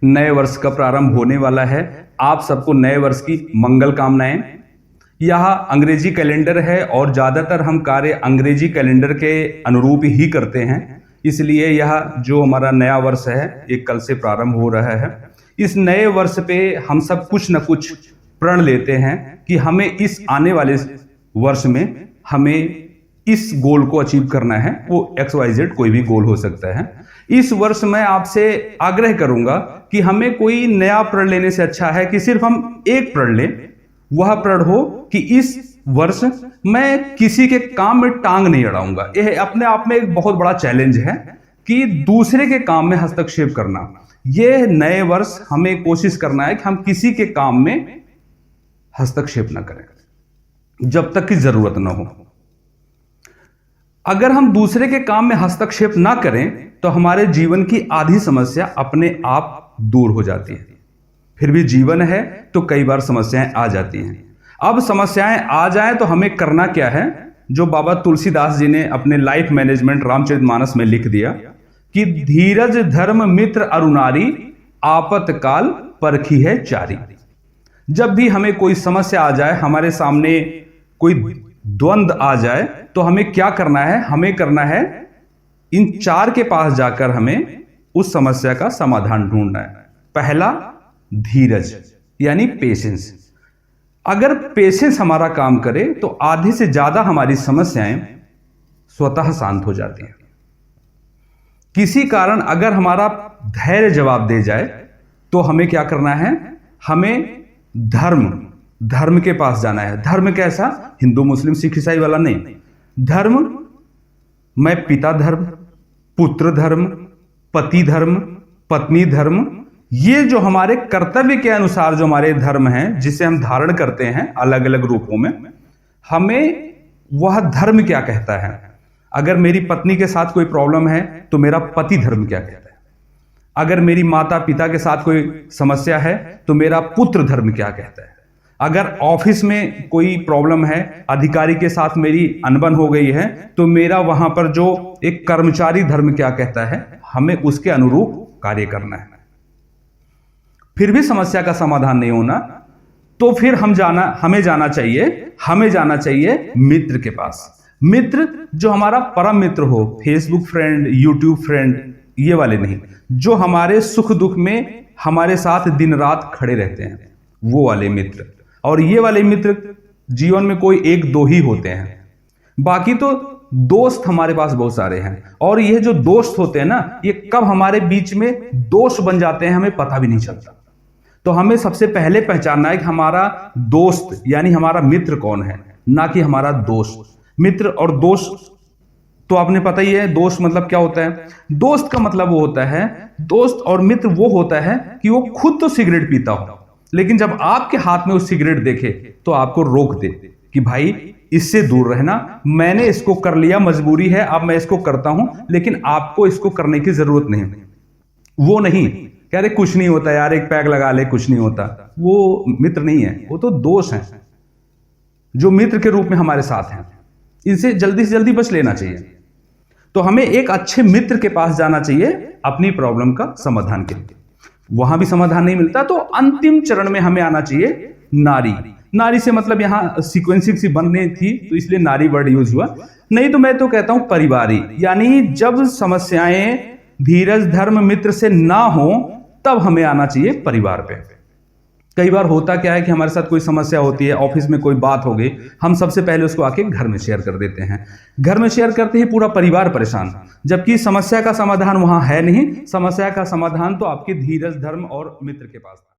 नए वर्ष का प्रारंभ होने वाला है। आप सबको नए वर्ष की मंगल कामनाएं। यह अंग्रेजी कैलेंडर है और ज़्यादातर हम कार्य अंग्रेजी कैलेंडर के अनुरूप ही करते हैं, इसलिए यह जो हमारा नया वर्ष है ये कल से प्रारंभ हो रहा है। इस नए वर्ष पे हम सब कुछ न कुछ प्रण लेते हैं कि हमें इस आने वाले वर्ष में हमें इस गोल को अचीव करना है। वो XYZ कोई भी गोल हो सकता है। इस वर्ष मैं आपसे आग्रह करूंगा कि हमें कोई नया प्रण लेने से अच्छा है कि सिर्फ हम एक प्रण लें। वह प्रण हो कि इस वर्ष मैं किसी के काम में टांग नहीं अड़ाऊंगा। यह अपने आप में एक बहुत बड़ा चैलेंज है कि दूसरे के काम में हस्तक्षेप करना। यह नए वर्ष हमें कोशिश करना है कि हम किसी के काम में हस्तक्षेप ना करें जब तक कि जरूरत ना हो। अगर हम दूसरे के काम में हस्तक्षेप ना करें तो हमारे जीवन की आधी समस्या अपने आप दूर हो जाती है। फिर भी जीवन है तो कई बार समस्याएं आ जाती हैं। अब समस्याएं आ जाएं तो हमें करना क्या है, जो बाबा तुलसीदास जी ने अपने लाइफ मैनेजमेंट रामचरितमानस में लिख दिया कि धीरज धर्म मित्र अरुनारी आपतकाल परखी है चारी। जब भी हमें कोई समस्या आ जाए, हमारे सामने कोई द्वंद्व आ जाए, तो हमें क्या करना है? हमें करना है इन चार के पास जाकर हमें उस समस्या का समाधान ढूंढना है। पहला, धीरज यानी पेशेंस। अगर पेशेंस हमारा काम करे तो आधे से ज्यादा हमारी समस्याएं स्वतः शांत हो जाती हैं। किसी कारण अगर हमारा धैर्य जवाब दे जाए तो हमें क्या करना है? हमें धर्म के पास जाना है। धर्म कैसा? हिंदू मुस्लिम सिख ईसाई वाला नहीं। धर्म मैं पिता धर्म, पुत्र धर्म, पति धर्म, पत्नी धर्म, ये जो हमारे कर्तव्य के अनुसार जो हमारे धर्म हैं, जिसे हम धारण करते हैं अलग अलग रूपों में, हमें वह धर्म क्या कहता है। अगर मेरी पत्नी के साथ कोई प्रॉब्लम है तो मेरा पति धर्म क्या कहता है। अगर मेरी माता पिता के साथ कोई समस्या है तो मेरा पुत्र धर्म क्या कहता है। अगर ऑफिस में कोई प्रॉब्लम है, अधिकारी के साथ मेरी अनबन हो गई है, तो मेरा वहां पर जो एक कर्मचारी धर्म क्या कहता है। हमें उसके अनुरूप कार्य करना है। फिर भी समस्या का समाधान नहीं होना तो फिर हमें जाना चाहिए मित्र के पास। मित्र जो हमारा परम मित्र हो, फेसबुक फ्रेंड, यूट्यूब फ्रेंड, ये वाले नहीं, जो हमारे सुख दुख में हमारे साथ दिन रात खड़े रहते हैं, वो वाले मित्र। और ये वाले मित्र जीवन में कोई एक दो ही होते हैं, बाकी तो दोस्त हमारे पास बहुत सारे हैं। और ये जो दोस्त होते हैं ना, ये कब हमारे बीच में दोस्त बन जाते हैं हमें पता भी नहीं चलता। तो हमें सबसे पहले पहचानना है कि हमारा दोस्त यानी हमारा मित्र कौन है, ना कि हमारा दोस्त। मित्र और दोस्त तो आपने पता ही है, दोस्त मतलब क्या होता है। दोस्त का मतलब वो होता है, दोस्त और मित्र वो होता है कि वो खुद तो सिगरेट पीता हो, लेकिन जब आपके हाथ में वो सिगरेट देखे तो आपको रोक दे कि भाई इससे दूर रहना, मैंने इसको कर लिया, मजबूरी है, अब मैं इसको करता हूं, लेकिन आपको इसको करने की जरूरत नहीं। वो नहीं कह रहे कुछ नहीं होता यार, एक पैग लगा ले, कुछ नहीं होता। वो मित्र नहीं है, वो तो दोस्त हैं जो मित्र के रूप में हमारे साथ हैं। इनसे जल्दी से जल्दी बच लेना चाहिए। तो हमें एक अच्छे मित्र के पास जाना चाहिए अपनी प्रॉब्लम का समाधान के लिए। वहां भी समाधान नहीं मिलता तो अंतिम चरण में हमें आना चाहिए नारी। नारी से मतलब यहां सीक्वेंसिंग सी बनने थी तो इसलिए नारी वर्ड यूज हुआ, नहीं तो मैं तो कहता हूं परिवारी। यानी जब समस्याएं धीरज धर्म मित्र से ना हो तब हमें आना चाहिए परिवार पे। कई बार होता क्या है कि हमारे साथ कोई समस्या होती है, ऑफिस में कोई बात हो गई, हम सबसे पहले उसको आके घर में शेयर कर देते हैं। घर में शेयर करते ही पूरा परिवार परेशान, जबकि समस्या का समाधान वहां है नहीं। समस्या का समाधान तो आपके धीरज धर्म और मित्र के पास था।